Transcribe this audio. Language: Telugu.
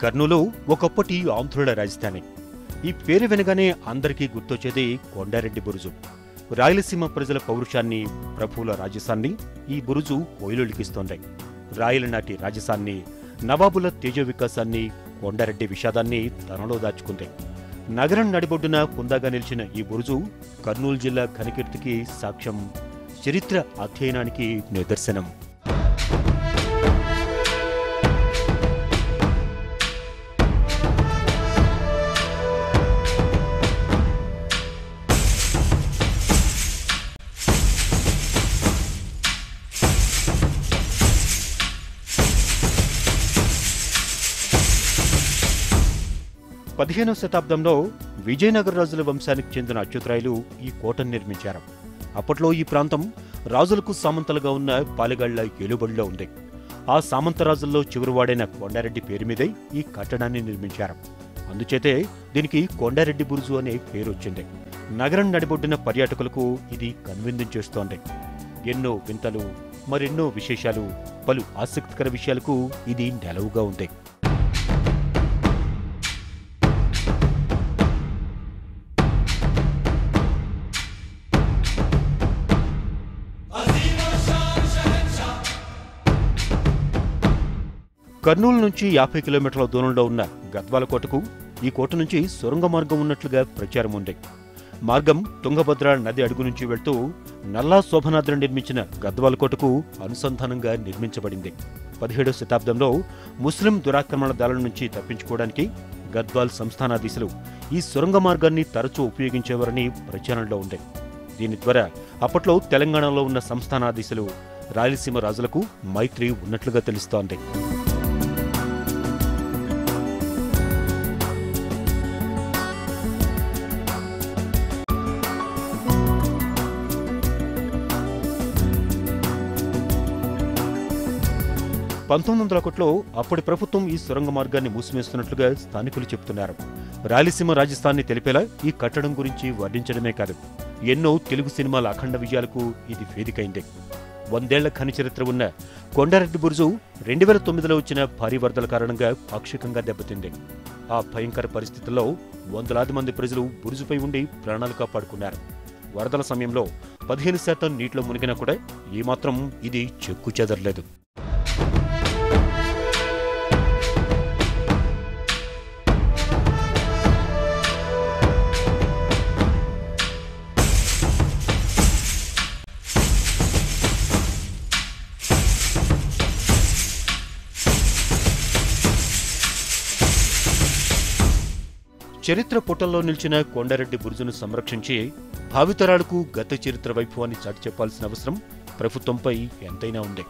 కర్నూలు ఒకప్పటి ఆంధ్రుల రాజధాని. ఈ పేరు వినగానే అందరికీ గుర్తొచ్చేది కొండారెడ్డి బురుజు. రాయలసీమ ప్రజల పౌరుషాన్ని, ప్రభువుల రాజసాన్ని ఈ బురుజు కోయిలొలికిస్తోంది. రాయల నాటి రాజసాన్ని, నవాబుల తేజ వికాసాన్ని, కొండారెడ్డి విషాదాన్ని తనలో దాచుకుంది. నగరం నడిబొడ్డున కుందాగా నిలిచిన ఈ బురుజు కర్నూలు జిల్లా ఘనకీర్తికి సాక్ష్యం, చరిత్ర అధ్యయనానికి నిదర్శనం. పదిహేనవ శతాబ్దంలో విజయనగర రాజుల వంశానికి చెందిన అచ్యుతరాయలు ఈ కోటను నిర్మించారు. అప్పట్లో ఈ ప్రాంతం రాజులకు సామంతలుగా ఉన్న పాలెగాళ్ల ఏలుబడిలో ఉంది. ఆ సామంతరాజుల్లో చివరివాడైన కొండారెడ్డి పేరు మీదే ఈ కట్టడాన్ని నిర్మించారు. అందుచేతే దీనికి కొండారెడ్డి బురుజు అనే పేరు వచ్చింది. నగరం నడిబొడ్డిన పర్యాటకులకు ఇది కనువిందుచేస్తోంది. ఎన్నో వింతలు, మరెన్నో విశేషాలు, పలు ఆసక్తికర విషయాలకు ఇది నెలవుగా ఉంది. కర్నూలు నుంచి 50 కిలోమీటర్ల దూరంలో ఉన్న గద్వాల కోటకు ఈ కోట నుంచి సొరంగ మార్గం ఉన్నట్లుగా ప్రచారం ఉంది. మార్గం తుంగభద్ర నది అడుగు నుంచి వెళ్తూ నల్లా శోభనాద్రి నిర్మించిన గద్వాల కోటకు అనుసంధానంగా నిర్మించబడింది. 17వ శతాబ్దంలో ముస్లిం దురాక్రమణ దాడుల నుంచి తప్పించుకోవడానికి గద్వాల్ సంస్థానాధీశులు ఈ సొరంగ మార్గాన్ని తరచూ ఉపయోగించేవారని ప్రచారంలో ఉంది. దీని ద్వారా అప్పట్లో తెలంగాణలో ఉన్న సంస్థానాధీశులు రాయలసీమ రాజులకు మైత్రి ఉన్నట్లుగా తెలుస్తోంది. లో అప్పటి ప్రభుత్వం ఈ సొరంగ మార్గాన్ని మూసివేస్తున్నట్లుగా స్థానికులు చెబుతున్నారు. రాయలసీమ రాజస్థాన్ని తెలిపేలా ఈ కట్టడం గురించి వర్ణించడమే కాదు, ఎన్నో తెలుగు సినిమాల అఖండ విజయాలకు ఇది వేదికైంది. 100 ఏళ్ల ఖని చరిత్ర ఉన్న కొండారెడ్డి బురుజు 2009లో వచ్చిన భారీ వరదల కారణంగా పాక్షికంగా దెబ్బతింది. ఆ భయంకర పరిస్థితుల్లో వందలాది మంది ప్రజలు బురుజుపై ఉండి ప్రాణాలు కాపాడుకున్నారు. వరదల సమయంలో 15% నీటిలో మునిగినా కూడా ఏమాత్రం ఇది చెక్కు చెదరలేదు. చరిత్ర పుటల్లో నిలిచిన కొండారెడ్డి బురుజును సంరక్షించి భావితరాలకు గత చరిత్ర వైభవాన్ని చాటి చెప్పాల్సిన అవసరం ప్రభుత్వంపై ఎంతైనా ఉంది.